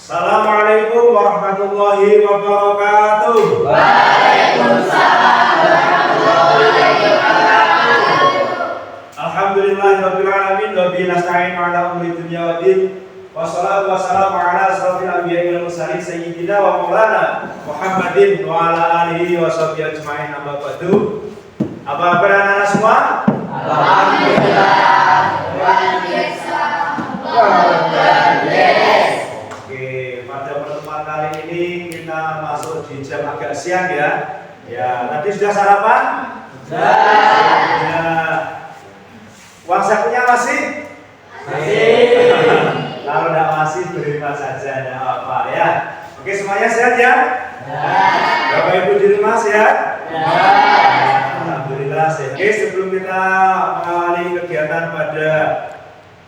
Assalamualaikum warahmatullahi wabarakatuh. Waalaikumsalam warahmatullahi wabarakatuh. Alhamdulillahirabbil alamin wa bihi nasta'in ala umuri dunya waddin. Wassalatu wassalamu ala asrofil anbiya'i wal mursalin sayyidina wa maulana Muhammadin wa ala alihi wa sahbihi ajma'in, amma ba'du. Apa kabar anak-anak semua? Alhamdulillah. Luar biasa. Oke, pada pertemuan kali ini kita masuk di jam agak siang ya. Ya, tadi sudah sarapan? Sudah. Ya. Uang sakunya masih? Masih. Kalau tidak masih beri saja, tidak apa ya. Oke, semuanya sehat ya? Ya. Bapak Ibu di rumah sehat? Ya. Alhamdulillah sehat. Oke, sebelum kita mengawali kegiatan pada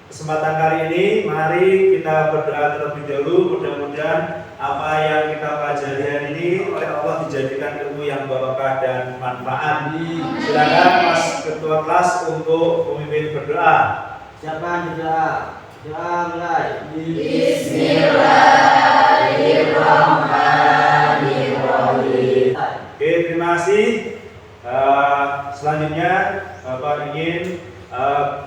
kesempatan kali ini, mari kita berdoa terlebih dahulu. Mudah-mudahan apa yang kita pelajari hari ini oleh Allah dijadikan ilmu yang barokah dan manfaat. Silakan Mas Ketua Kelas untuk memimpin berdoa. Siapa berdoa? Doa mulai. Bismillahirrahmanirrahim. Oke, terima kasih. Selanjutnya Bapak ingin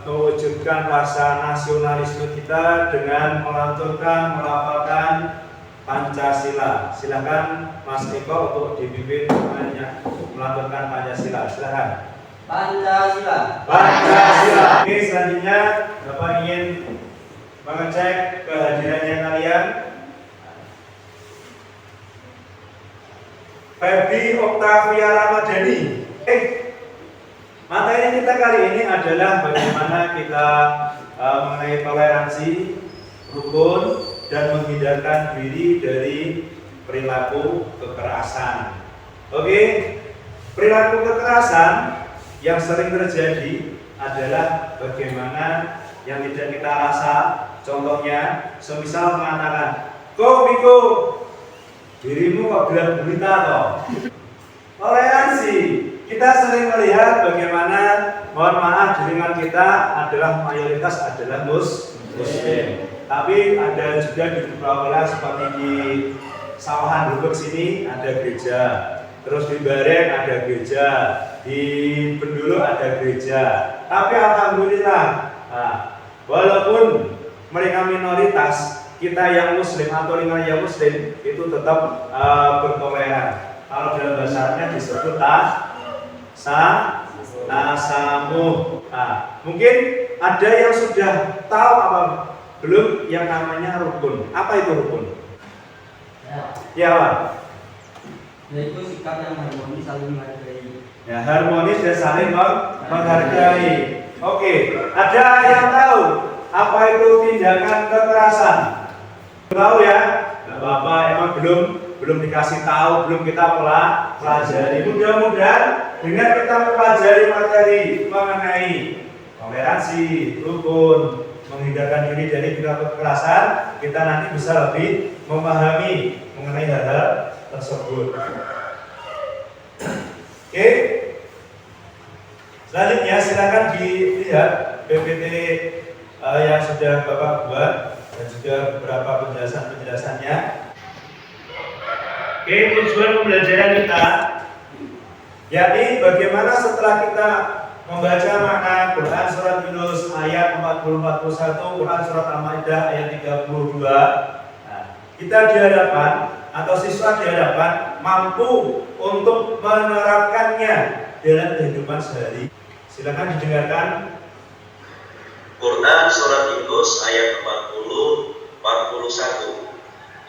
mewujudkan rasa nasionalisme kita dengan melantunkan, melafalkan Pancasila. Silakan Mas Eko untuk dipimpin melantunkan Pancasila. Silakan. Pancasila. Pancasila. Oke, selanjutnya Bapak ingin mengecek kehadirannya kalian. Feby Oktavia Ramadhani. Materi kita kali ini adalah bagaimana kita mengenai toleransi, rukun, dan menghindarkan diri dari perilaku kekerasan. Oke, perilaku kekerasan yang sering terjadi adalah bagaimana yang tidak kita rasa. Contohnya, semisal mengatakan, "Kok Miko, dirimu kok bilang berita toh?" Toleransi. Kita sering melihat bagaimana, mohon maaf, jaringan kita adalah mayoritas adalah Muslim. Tapi ada juga di beberapa wilayah seperti di Sawahan Rubek sini ada gereja, terus di Bareng ada gereja, di Bendulu ada gereja. Tapi alhamdulillah, walaupun mereka minoritas, kita yang Muslim atau lingkungan yang Muslim itu tetap bertoleran. Kalau dalam bahasa Arabnya disebut tasamuh. Mungkin ada yang sudah tahu apa belum yang namanya rukun. Apa itu rukun? Ya, Pak. Yaitu sikap yang harmonis, saling menghargai. Ya, harmonis dan saling menghargai. Oke, ada yang tahu apa itu tindakan kekerasan? Tahu ya? Nggak apa-apa, emang belum dikasih tahu, belum kita pelajari. Mudah-mudahan dengan kita mempelajari materi mengenai toleransi, rukun, menghindarkan diri dari perilaku kekerasan, kita nanti bisa lebih memahami mengenai hal-hal tersebut. Oke. Selanjutnya silakan dilihat PPT yang sudah Bapak buat dan juga beberapa penjelasannya. Oke, tujuan pembelajaran kita yakni bagaimana setelah kita membaca makna Quran surat Yunus ayat 40-41, Quran surat Al-Maidah ayat 32, kita dihadapkan atau siswa dihadapkan mampu untuk menerapkannya dalam kehidupan sehari. Silakan didengarkan. Quran surat Yunus ayat 40-41.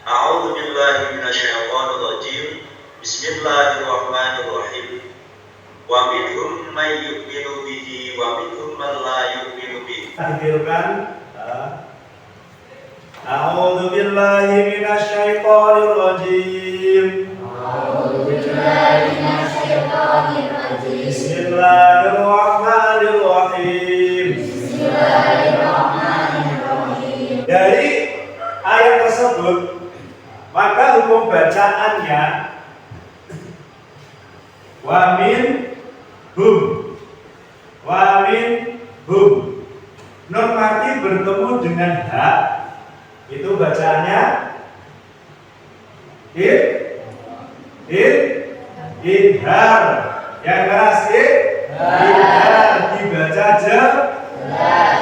A'udzu billahi minasyaitonir rajim. Bismillahirrahmanirrahim. Wa minhum may yu'minu bihi wa minhum man la yu'minu bihi. Didengarkan. A'udzu billahi minasyaitonir rajim. A'udzu billahi minasyaitonir rajim. Bismillahirrahmanirrahim. Bismillahirrahmanirrahim. Dari ayat tersebut, maka hukum bacaannya wamin hum normatif bertemu dengan hak itu bacaannya Idhar. Yang keras idhar. Dibaca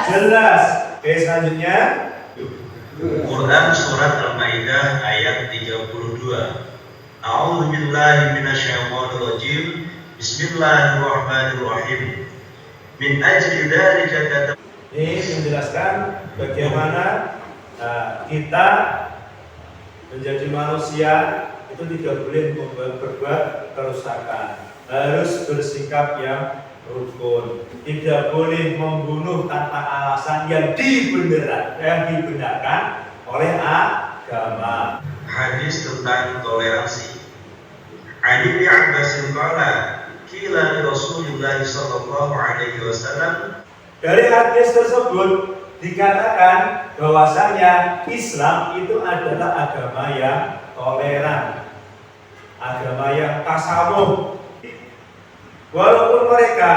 jelas. Oke, selanjutnya Quran Surat Al-Maidah ayat 32. A'udzu billahi minasyaitonir rajim. Bismillahirrahmanirrahim. Min ajli dzalika katab. ini menjelaskan bagaimana kita menjadi manusia itu tidak boleh berbuat kerusakan, harus bersikap yang rukun, tidak boleh membunuh tanpa alasan yang dibenarkan oleh agama. Hadis tentang toleransi. Ali bin Abbas qala qila li Rasulillah sallallahu alaihi wasallam. Dari hadis tersebut dikatakan bahwasanya Islam itu adalah agama yang toleran, agama yang tasamuh. Walaupun mereka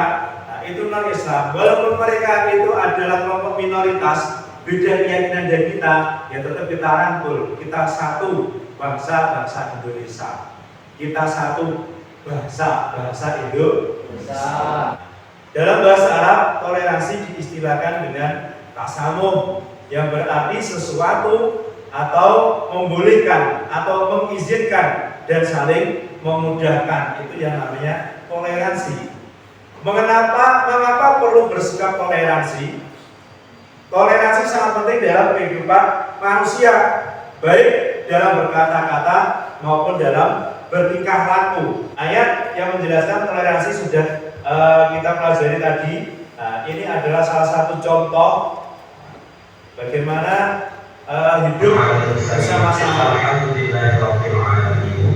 itu non-Islam, walaupun mereka itu adalah kelompok minoritas, beda keyakinan dari kita, ya tetap kita rangkul. Kita satu bangsa Indonesia. Kita satu bangsa Indonesia. Dalam bahasa Arab, toleransi diistilahkan dengan tasamuh, yang berarti sesuatu atau membolehkan atau mengizinkan dan saling memudahkan. Itu yang namanya toleransi. Mengapa perlu bersikap toleransi? Toleransi sangat penting dalam kehidupan manusia, baik dalam berkata-kata maupun dalam bertingkah laku. Ayat yang menjelaskan toleransi sudah kita pelajari tadi. Nah, ini adalah salah satu contoh bagaimana hidup bersama-sama. Alhamdulillahirabbil alamin.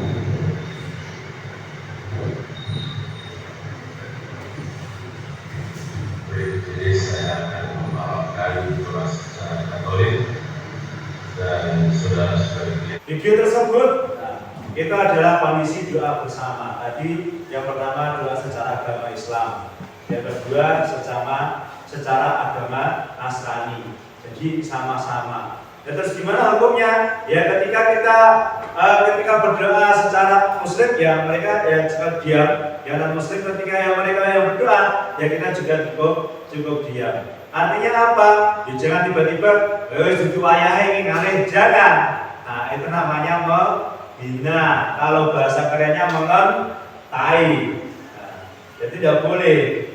Jadi saya akan membawakan doa secara Katolik dan saudara-saudari. Video tersebut itu adalah kondisi doa bersama. Tadi yang pertama doa secara agama Islam, yang kedua secara agama Nasrani. Jadi sama-sama. Dan terus gimana hukumnya? Ya ketika berdoa secara Muslim, ya mereka ya cukup diam. Yang non Muslim ketika mereka yang berdoa, ya kita juga cukup diam. Artinya apa? Ya jangan tiba-tiba, duduk ayahe ngane, jangan. Nah itu namanya menghina. Kalau bahasa kerennya mengentai. Nah, jadi tidak boleh.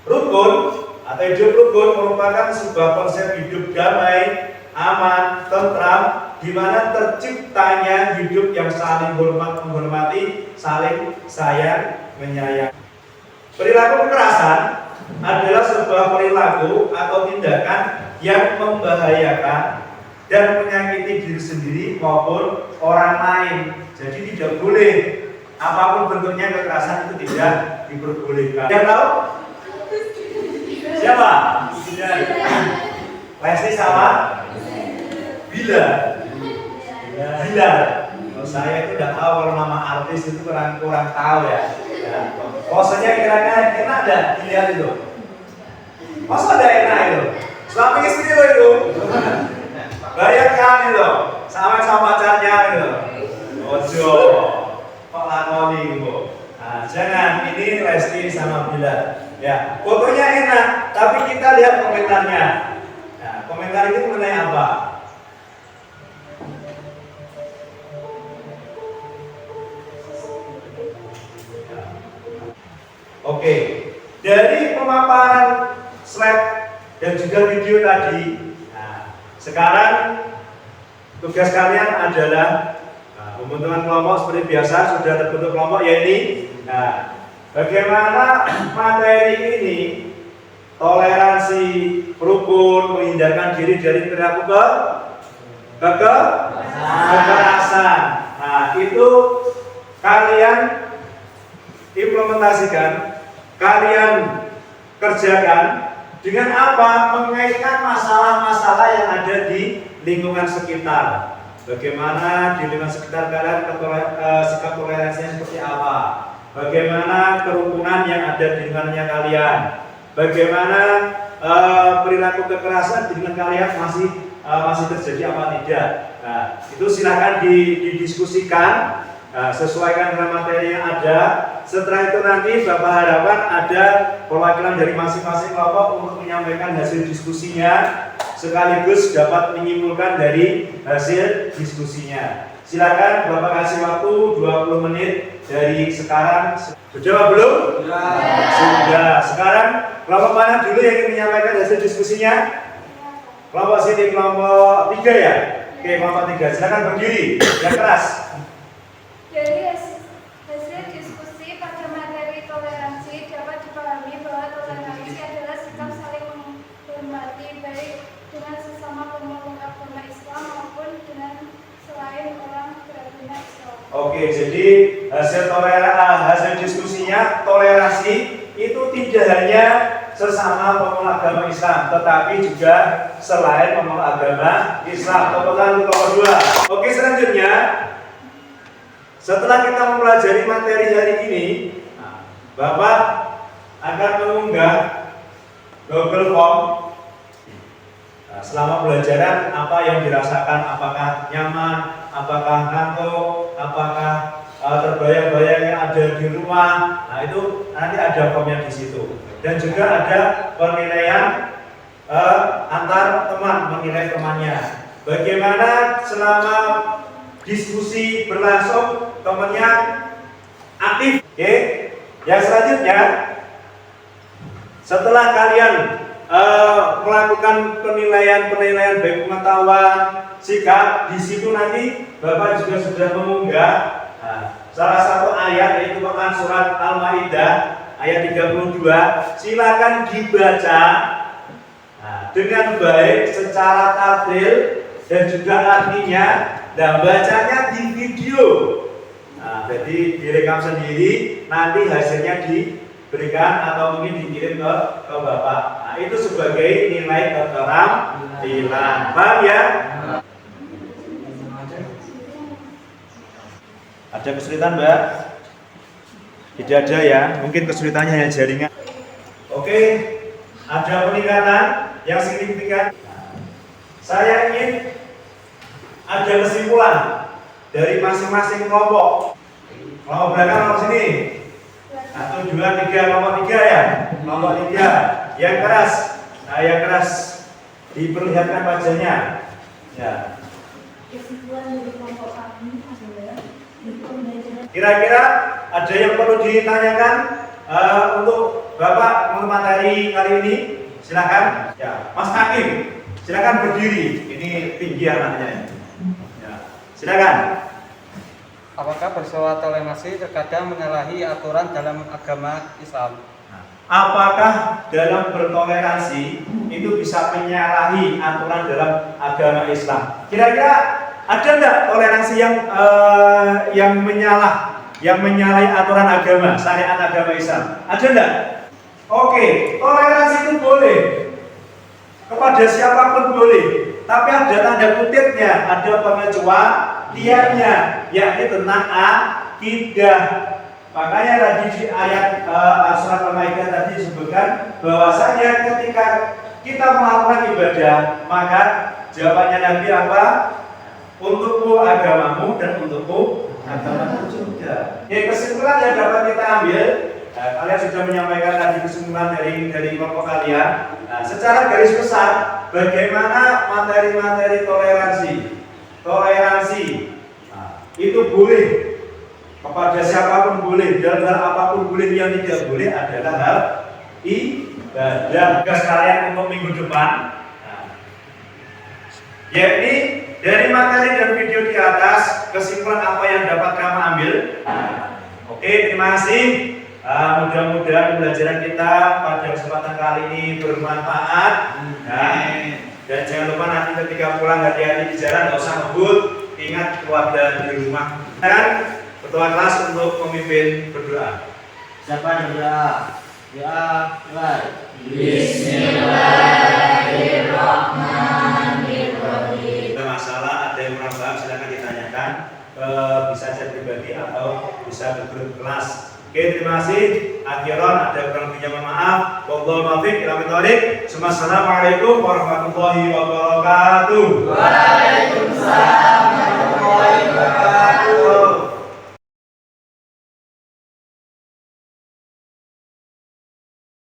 Rukun atau hidup rukun merupakan sebuah konsep hidup damai, aman, tentram, di mana terciptanya hidup yang saling menghormati, saling sayang, menyayang. Perilaku kekerasan adalah sebuah perilaku atau tindakan yang membahayakan dan menyakiti diri sendiri maupun orang lain. Jadi tidak boleh, apapun bentuknya kekerasan itu tidak diperbolehkan. Yang tahu? Siapa? Lesti sama? Bila. Kalau saya itu udah tahu kalau nama artis itu kurang tahu ya. Posenya kira-kira enak ada dilihat itu. Masa ada enak itu? Suami istri lo itu. Bayangkan itu, sama pacarnya itu. Ojo, kok lakoni itu. Nah, jangan, ini Lesti sama Bila. Ya, fotonya enak, tapi kita lihat komentarnya. Nah, komentar itu mengenai apa? Oke, dari pemaparan slide dan juga video tadi, nah, sekarang tugas kalian adalah pembentukan kelompok seperti biasa sudah terbentuk kelompok ya ini. Nah, bagaimana materi ini toleransi, rukun, menghindarkan diri dari perilaku kekerasan. Nah, itu kalian implementasikan, kalian kerjakan dengan apa? Mengaitkan masalah-masalah yang ada di lingkungan sekitar. Bagaimana di lingkungan sekitar kalian sikap toleransinya seperti apa? Bagaimana kerukunan yang ada di lingkungannya kalian? Bagaimana perilaku kekerasan di lingkungan kalian masih masih terjadi apa tidak. Nah, itu silakan didiskusikan, sesuaikan dengan materi yang ada. Setelah itu nanti Bapak harapkan ada perwakilan dari masing-masing kelompok untuk menyampaikan hasil diskusinya, sekaligus dapat menyimpulkan dari hasil diskusinya. Silakan Bapak kasih waktu 20 menit dari sekarang. Sudah belum? Sudah. Sekarang kelompok mana dulu yang ingin menyampaikan hasil diskusinya? Kelompok sini, kelompok 3 ya? Oke, kelompok 3. Silakan berdiri. Yang keras. Dari hasil diskusi pada materi toleransi dapat dipahami bahwa toleransi adalah sikap saling menghormati baik dengan sesama pemeluk agama Islam maupun dengan selain orang beragama Islam. Oke, jadi hasil diskusinya toleransi itu tidak hanya sesama pemeluk agama Islam, tetapi juga selain pemeluk agama Islam. Tepuk tangan untuk kelompok 2. Oke, selanjutnya setelah kita mempelajari materi hari ini, Bapak akan mengunggah Google Form. Selama pembelajaran apa yang dirasakan, apakah nyaman, apakah ngantuk, apakah terbayang-bayang yang ada di rumah. Nah, itu nanti ada formnya di situ. Dan juga ada penilaian antar teman, menilai temannya. Bagaimana selama diskusi berlangsung temannya aktif. Oke. Yang selanjutnya, setelah kalian melakukan penilaian baik pengetahuan, sikap, di situ nanti Bapak juga sudah mengunggah salah satu ayat, yaitu Quran surat Al-Maidah ayat 32. Silakan dibaca dengan baik secara tartil dan juga artinya, dan bacanya di video. Nah, jadi direkam sendiri, nanti hasilnya diberikan atau mungkin dikirim ke Bapak. Nah, itu sebagai nilai keterampilan. Paham ya? Ada kesulitan, Mbak? Tidak ada ya, mungkin kesulitannya hanya jaringan. Oke, ada peningkatan yang signifikan. Saya ingin ada kesimpulan dari masing-masing kelompok. Kelompok belakang kelompok sini. 1, 2, 3, kelompok 3 ya. Kelompok 3 yang keras. Nah, yang keras diperlihatkan wajahnya. Ya. Kesimpulan dari kelompok kami adalah Kira-kira ada yang perlu ditanyakan untuk Bapak untuk materi kali ini? Silakan. Ya, Mas Hakim, silakan berdiri. Ini tinggi anaknya. Ya, silakan. Apakah bersuara toleransi terkadang menyalahi aturan dalam agama Islam? Apakah dalam bertoleransi itu bisa menyalahi aturan dalam agama Islam? Kira-kira ada enggak toleransi yang menyalahi aturan agama, syariat agama Islam? Ada enggak? Oke, toleransi itu boleh. Kepada siapapun boleh. Tapi ada tanda kutipnya, ada pengecualiannya, yakni tentang akidah. Makanya tadi di ayat surat Al-Maidah tadi disebutkan bahwasanya ketika kita melakukan ibadah, maka jawabannya Nabi apa? Untukmu agamamu dan untukku agamamu juga. Kesimpulan yang dapat kita ambil, kalian sudah menyampaikan tadi kesimpulan dari kelompok kalian. Nah, secara garis besar, bagaimana materi-materi toleransi itu boleh kepada siapapun boleh, dalam hal apapun boleh, yang tidak boleh adalah hal ibadah. Tugas kalian untuk minggu depan, yakni dari materi dan video di atas, kesimpulan apa yang dapat kamu ambil. Oke, terima kasih. Mudah-mudahan pembelajaran kita pada kesempatan kali ini bermanfaat. Dan jangan lupa nanti ketika pulang hati-hati di jalan, nggak usah ngebut. Ingat keluarga di rumah. Dan ketua kelas untuk memimpin berdoa. Siapa yang berdoa? Ya, mulai. Bismillahirrahmanirrahim. Ada masalah, ada yang kurang paham, silakan ditanyakan. Bisa chat pribadi atau bisa ke grup kelas. Oke, terima kasih. Akhiran ada kurang lebihnya mohon maaf. Wallahu muwaffiq ila aqwamit thoriq. Assalamualaikum warahmatullahi wabarakatuh.